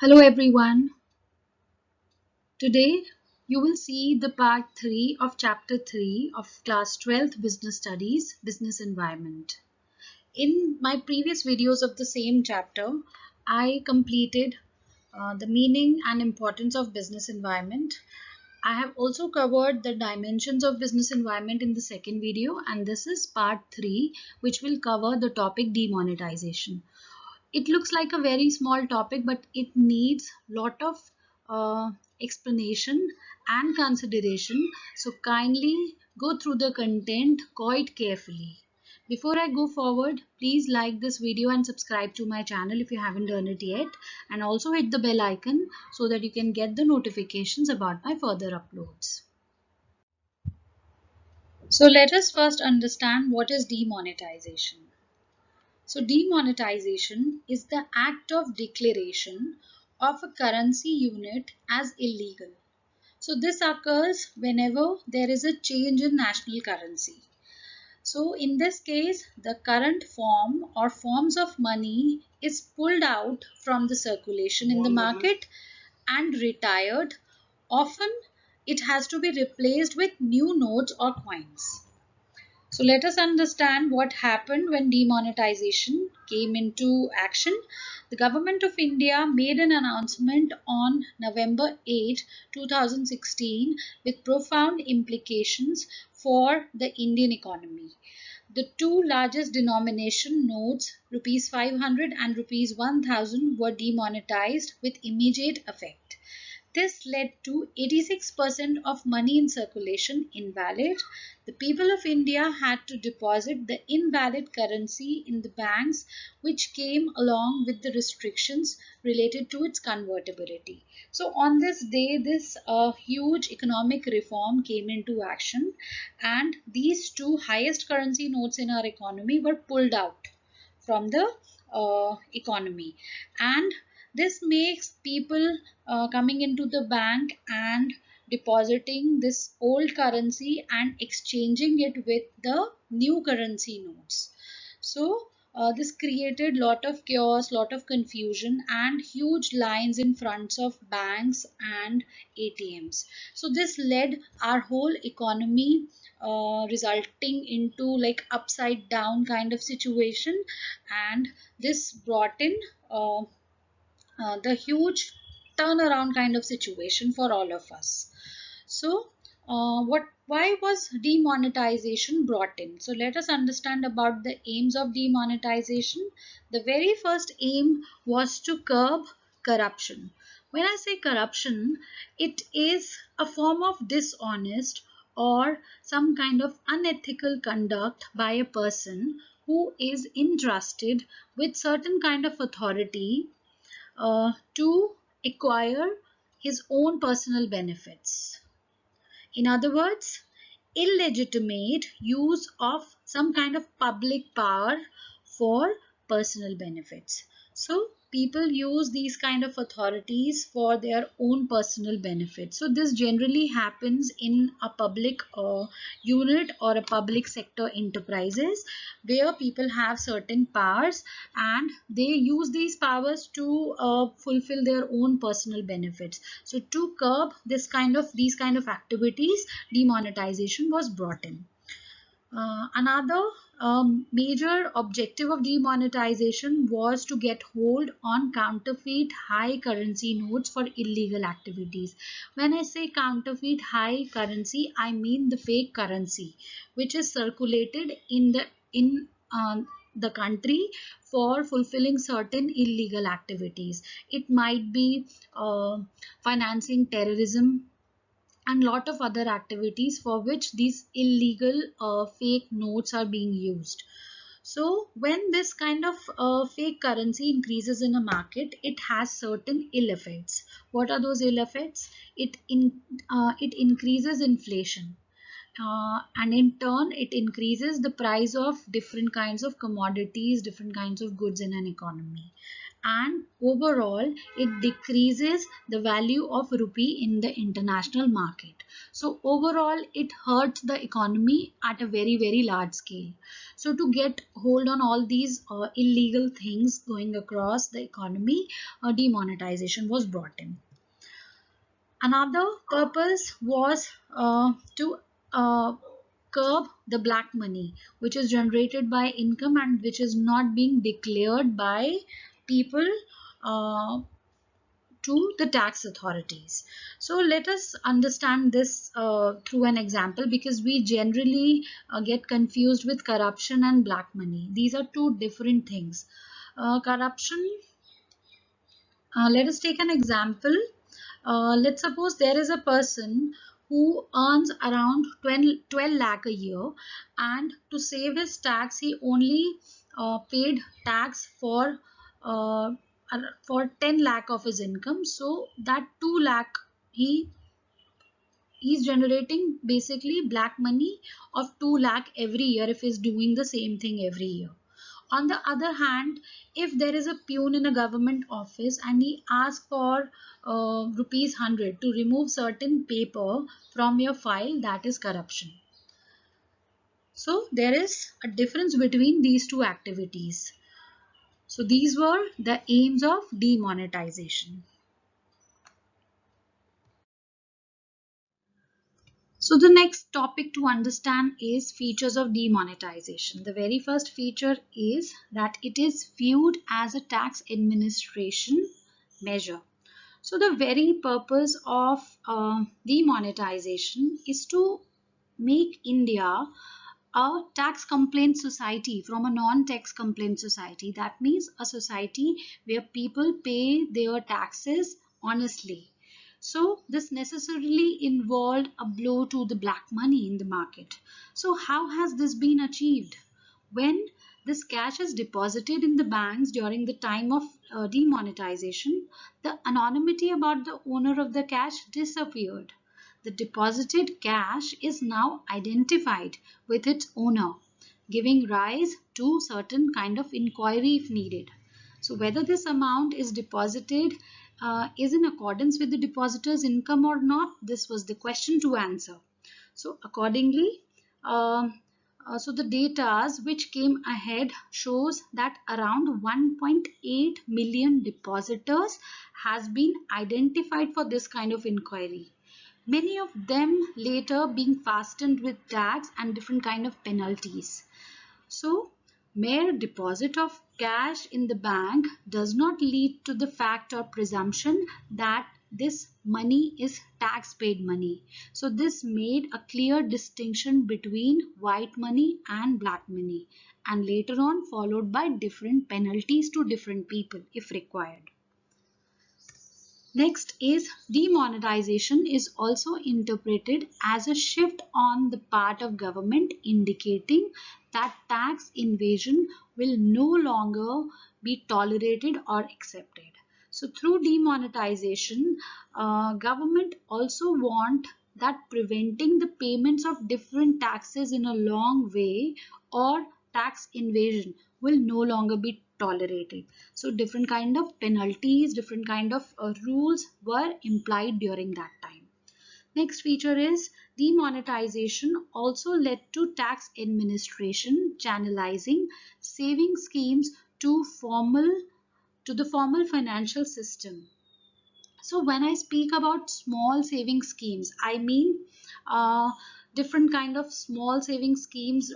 Hello everyone. Today you will see the part 3 of chapter 3 of class 12th business studies business environment. In my previous videos of the same chapter, I completed the meaning and importance of business environment. I have also covered the dimensions of business environment in the second video, and this is part 3 which will cover the topic demonetization. It looks like a very small topic, but it needs lot of uh, explanation and consideration. So kindly go through the content quite carefully. Before I go forward, please like this video and subscribe to my channel if you haven't done it yet, and also hit the bell icon so that you can get the notifications about my further uploads. So let us first understand what is demonetization. So demonetization is the act of declaration of a currency unit as illegal. So this occurs whenever there is a change in national currency. So in this case, the current form or forms of money is pulled out from the circulation in the market and retired. Often it has to be replaced with new notes or coins. So let us understand what happened when demonetization came into action. The government of India made an announcement on November 8, 2016 with profound implications for the Indian economy. The two largest denomination notes, rupees 500 and rupees 1000, were demonetized with immediate effect. This led to 86% of money in circulation invalid. The people of India had to deposit the invalid currency in the banks, which came along with the restrictions related to its convertibility. So on this day, this huge economic reform came into action, and these two highest currency notes in our economy were pulled out from the economy, and this makes people coming into the bank and depositing this old currency and exchanging it with the new currency notes. So this created lot of chaos, lot of confusion, and huge lines in fronts of banks and ATMs. So this led our whole economy resulting into like upside down kind of situation, and this brought in the huge turnaround kind of situation for all of us. So, why was demonetization brought in? So, let us understand about the aims of demonetization. The very first aim was to curb corruption. When I say corruption, it is a form of dishonest or some kind of unethical conduct by a person who is entrusted with certain kind of authority to acquire his own personal benefits. In other words, illegitimate use of some kind of public power for personal benefits. So people use these kind of authorities for their own personal benefit. So this generally happens in a public unit or a public sector enterprises where people have certain powers and they use these powers to fulfill their own personal benefits. So to curb these kind of activities, demonetization was brought in. Another major objective of demonetization was to get hold on counterfeit high currency notes for illegal activities. When I say counterfeit high currency, I mean the fake currency which is circulated in the country for fulfilling certain illegal activities. It might be financing terrorism and lot of other activities for which these illegal fake notes are being used. So when this kind of fake currency increases in a market, it has certain ill effects. What are those ill effects? It increases inflation, and in turn it increases the price of different kinds of commodities, different kinds of goods in an economy. and overall it decreases the value of rupee in the international market. So overall it hurts the economy at a very large scale. So to get hold on all these illegal things going across the economy, demonetization was brought in. Another purpose was to curb the black money, which is generated by income and which is not being declared by people uh, to the tax authorities. So let us understand this through an example, because we generally get confused with corruption and black money. These are two different things. Corruption, let us take an example. Let's suppose there is a person who earns around 12 lakh a year, and to save his tax he only paid tax uh, for 10 lakh of his income. So that 2 lakh he is generating basically black money of 2 lakh every year if he's doing the same thing every year. On the other hand, if there is a peon in a government office and he asks for rupees 100 to remove certain paper from your file, that is corruption. So there is a difference between these two activities. So these were the aims of demonetization. So the next topic to understand is features of demonetization. The very first feature is that it is viewed as a tax administration measure. So the very purpose of demonetization is to make India a tax complaint society from a non-tax complaint society. That means a society where people pay their taxes honestly. So this necessarily involved a blow to the black money in the market. So how has this been achieved? When this cash is deposited in the banks during the time of demonetization, the anonymity about the owner of the cash disappeared. The deposited cash is now identified with its owner, giving rise to certain kind of inquiry if needed. So whether this amount is deposited is in accordance with the depositor's income or not, this was the question to answer. So accordingly, um, so the data which came ahead shows that around 1.8 million depositors has been identified for this kind of inquiry. Many of them later being fastened with tax and different kind of penalties. So, mere deposit of cash in the bank does not lead to the fact or presumption that this money is tax paid money. So, this made a clear distinction between white money and black money, and later on followed by different penalties to different people if required. Next is demonetization is also interpreted as a shift on the part of government, indicating that tax evasion will no longer be tolerated or accepted. So through demonetization, government also want that preventing the payments of different taxes in a long way or tax invasion will no longer be tolerated. So different kind of penalties, different kind of rules were implied during that time. Next feature is demonetization also led to tax administration channelizing saving schemes to the formal financial system. So when I speak about small saving schemes, I mean uh, different kind of small saving schemes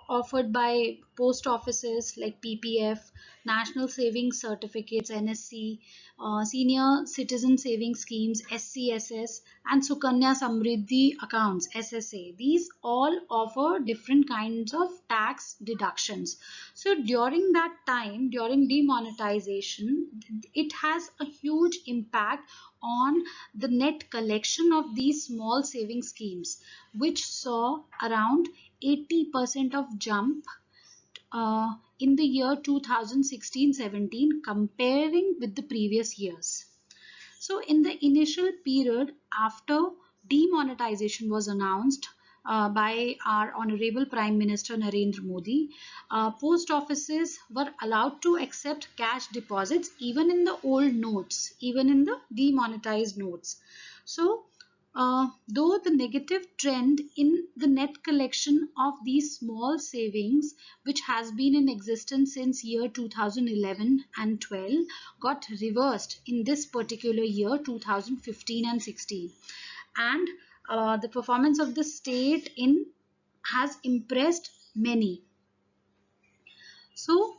offered by post offices like PPF, National Savings Certificates, NSC, Senior Citizen Saving Schemes, SCSS, and Sukanya Samriddhi accounts, SSA. These all offer different kinds of tax deductions. So during that time, during demonetization, it has a huge impact on the net collection of these small saving schemes, which saw around 80% of jump in the year 2016-17 comparing with the previous years. So in the initial period after demonetization was announced, by our Honorable Prime Minister Narendra Modi, post offices were allowed to accept cash deposits even in the old notes, even in the demonetized notes. So, though the negative trend in the net collection of these small savings, which has been in existence since year 2011 and 12, got reversed in this particular year 2015 and 16, and the performance of the state in has impressed many. So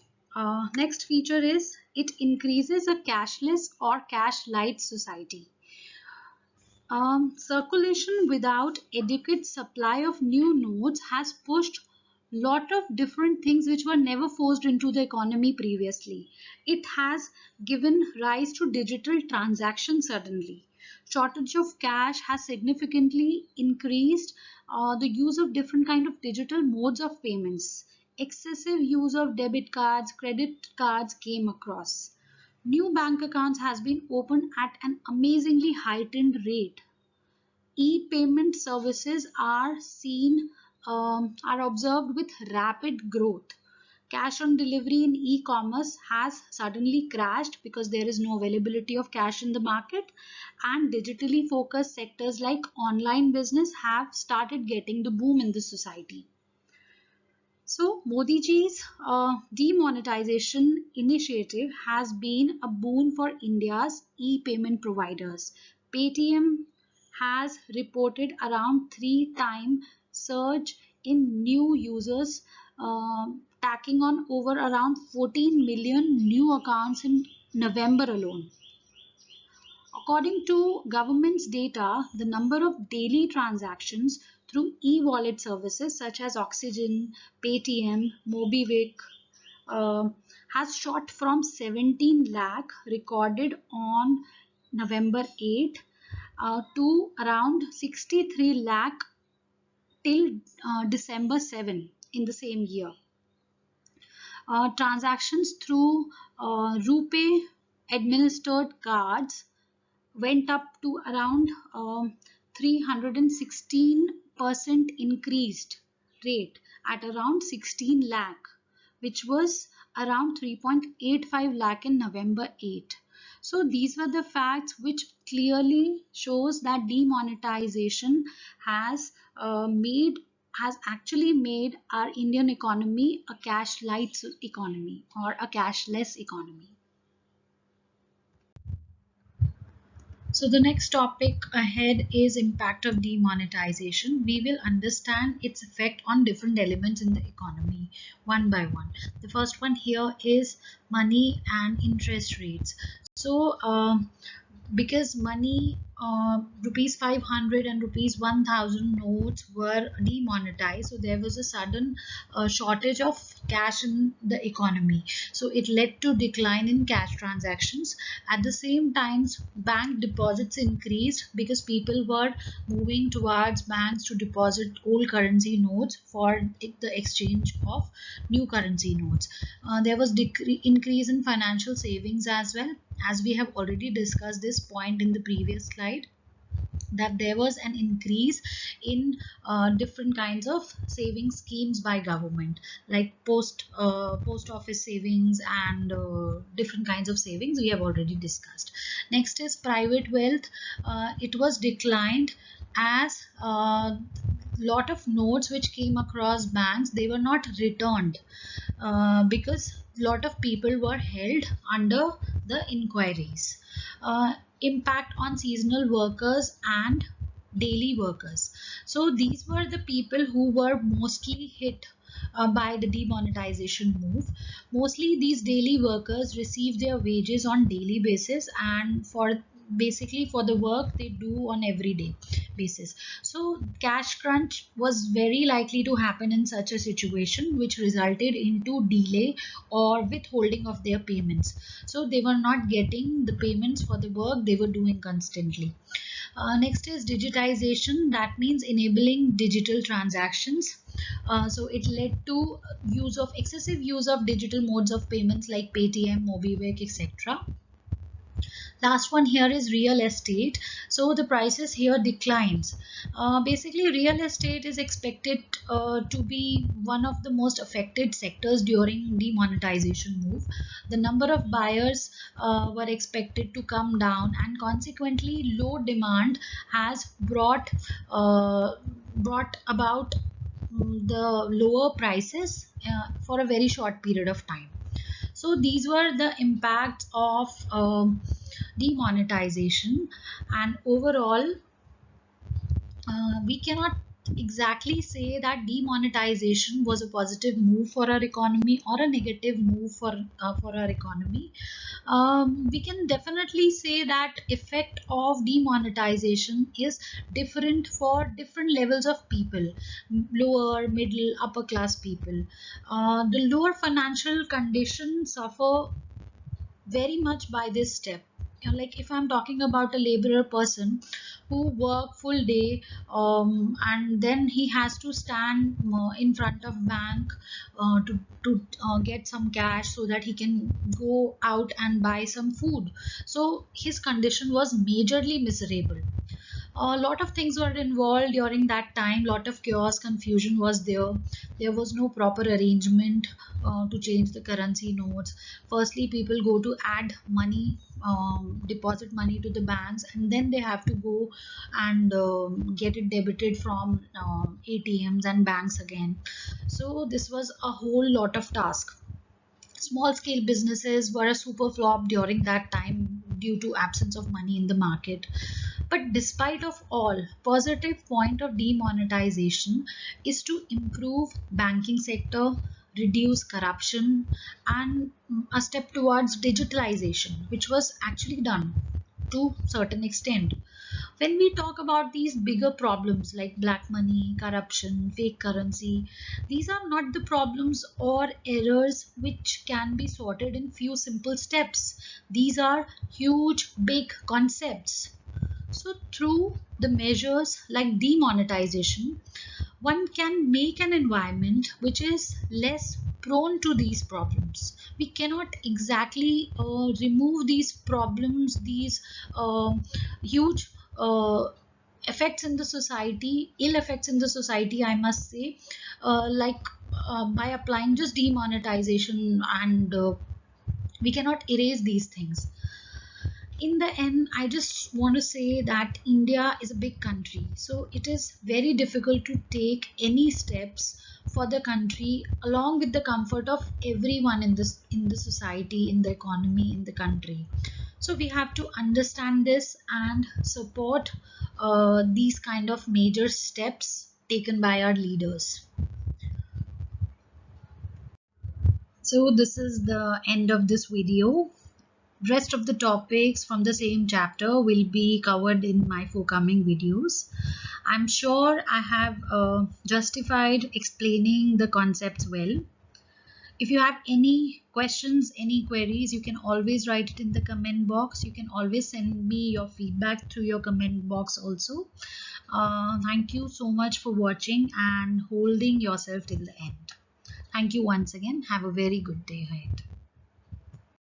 next feature is it increases a cashless or cash light society. Circulation without adequate supply of new notes has pushed lot of different things which were never forced into the economy previously. It has given rise to digital transactions suddenly. Shortage of cash has significantly increased the use of different kind of digital modes of payments. Excessive use of debit cards, credit cards came across. New bank accounts has been opened at an amazingly heightened rate. E-payment services are seen are observed with rapid growth. Cash on delivery in e-commerce has suddenly crashed because there is no availability of cash in the market, and digitally focused sectors like online business have started getting the boom in the society. So Modi ji's demonetization initiative has been a boon for India's e-payment providers. Paytm has reported around 3 times surge in new users, tacking on over around 14 million new accounts in November alone. According to government's data, the number of daily transactions through e-wallet services such as Oxygen, Paytm, MobiWik has shot from 17 lakh recorded on November 8 to around 63 lakh till December 7 in the same year. Transactions through RuPay administered cards went up to around 316% increased rate at around 16 lakh, which was around 3.85 lakh in November 8. So these were the facts which clearly shows that demonetization has actually made our Indian economy a cash light economy or a cashless economy. So the next topic ahead is impact of demonetization. We will understand its effect on different elements in the economy one by one. The first one here is money and interest rates. So because money, rupees 500 and rupees 1000 notes were demonetized, so there was a sudden shortage of cash in the economy, so it led to decline in cash transactions. At the same time, bank deposits increased because people were moving towards banks to deposit old currency notes for the exchange of new currency notes. There was increase in financial savings as well, as we have already discussed this point in the previous slide, that there was an increase in different kinds of saving schemes by government, like post office savings and different kinds of savings we have already discussed. Next is private wealth. It was declined as lot of notes which came across banks, they were not returned because lot of people were held under the inquiries. Impact on seasonal workers and daily workers. So these were the people who were mostly hit by the demonetization move. Mostly these daily workers receive their wages on daily basis and for basically for the work they do on everyday basis. So cash crunch was very likely to happen in such a situation, which resulted into delay or withholding of their payments. So they were not getting the payments for the work they were doing constantly. Next is digitization. That means enabling digital transactions. So it led to excessive use of digital modes of payments like Paytm, MobiWik, etc. Last one here is real estate. So the prices here declines. Basically, real estate is expected to be one of the most affected sectors during demonetization move. The number of buyers were expected to come down, and consequently low demand has brought about the lower prices for a very short period of time. So these were the impacts of demonetization, and overall we cannot exactly say that demonetization was a positive move for our economy or a negative move for our economy. We can definitely say that effect of demonetization is different for different levels of people: lower, middle, upper class people. The lower financial conditions suffer very much by this step. Like if I'm talking about a laborer person who work full day, and then he has to stand in front of bank to get some cash so that he can go out and buy some food. So his condition was majorly miserable. A lot of things were involved during that time. Lot of chaos, confusion was there. There was no proper arrangement to change the currency notes. Firstly, people go to add money, deposit money to the banks, and then they have to go and get it debited from ATMs and banks again. So this was a whole lot of task. Small scale businesses were a super flop during that time due to absence of money in the market. But despite of all, positive point of demonetization is to improve banking sector, reduce corruption, and a step towards digitalization, which was actually done to certain extent. When we talk about these bigger problems like black money, corruption, fake currency, these are not the problems or errors which can be sorted in few simple steps. These are huge, big concepts. So through the measures like demonetization, one can make an environment which is less prone to these problems. We cannot exactly remove these problems, these huge effects in the society, ill effects in the society, I must say, like by applying just demonetization, and we cannot erase these things. In the end, I just want to say that India is a big country, so it is very difficult to take any steps for the country along with the comfort of everyone in the society, in the economy, in the country. So we have to understand this and support these kind of major steps taken by our leaders. So this is the end of this video. Rest of the topics from the same chapter will be covered in my forthcoming videos. I'm sure I have justified explaining the concepts well. If you have any questions, any queries, you can always write it in the comment box. You can always send me your feedback through your comment box also. Thank you so much for watching and holding yourself till the end. Thank you once again. Have a very good day ahead.